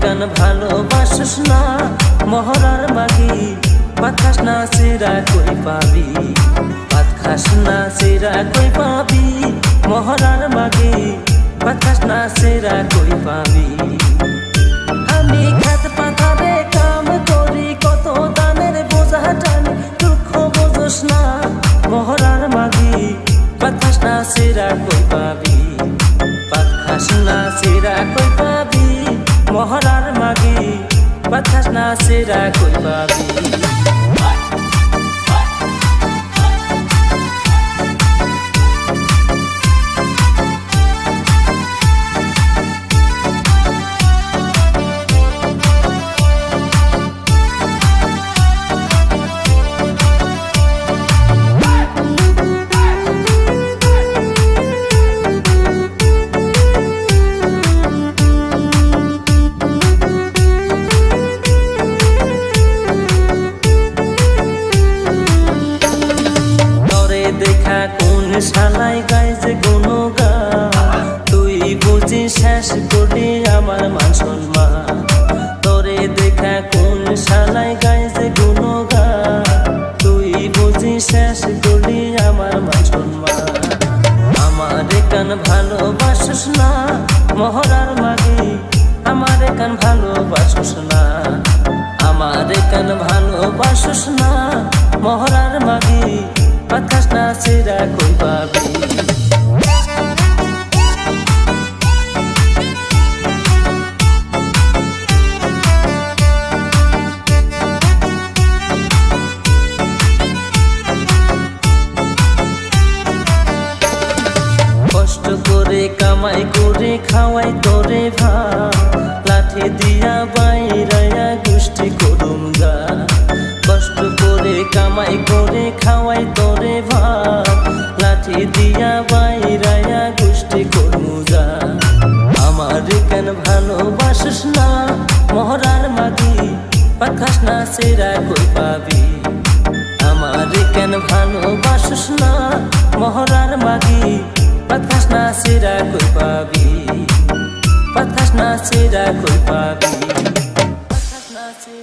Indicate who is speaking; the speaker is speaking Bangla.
Speaker 1: কান ভালোবাসিস না মহরার মাগি, ভাত খাস না সেরা কই পাবি, ভাত খাস না সেরা কই পাবি, মহরার মাগি ভাত খাস না সেরা কই পাবি। আমি খাত পাথারে কাম করি, কত দানের বোঝা টানি, দুঃখ বোঝস না মহরার মাগি, ভাত খাস না সেরা কই পাবি, ভাত খাস না সেরা কই পাবি, মহরার মাগি ভাত খাস না সেরা কই পাবি। দেখা কোন শালাই গাই যে গুণগান, তুই বুঝি শেষ করলি আমার মান সম্মান। তোরে দেখা কোন শালাই গাই যে গুণগান, তুই বুঝি শেষ করলি আমার মান সম্মান। আমার কান ভালোবাসিস না মহরার মাগি, আমার কান ভালোবাসিস না, আমার কান ভালোবাসিস না মহরার মাগি, ভাত খাস না সেরা কই পাবি। কষ্ট করে কামাই করে খাওয়াই তোরে ভাত, লাঠি দিয়া বাইরায়া গোষ্ঠী করুম গা। কষ্ট করে কামাই করে খাওয়াই তোরে ভাত, লাঠি দিয়া বাইরায়া গোষ্ঠী করমু যা। আমার কেন ভালোবাসিস না মহরার মাগি, ভাত খাস না সেরা কই পাবি। আমার কেন ভালোবাসিস না মহরার মাগি, ভাত খাস না সেরা কই পাবি, ভাত খাস না সেরা কই পাবি।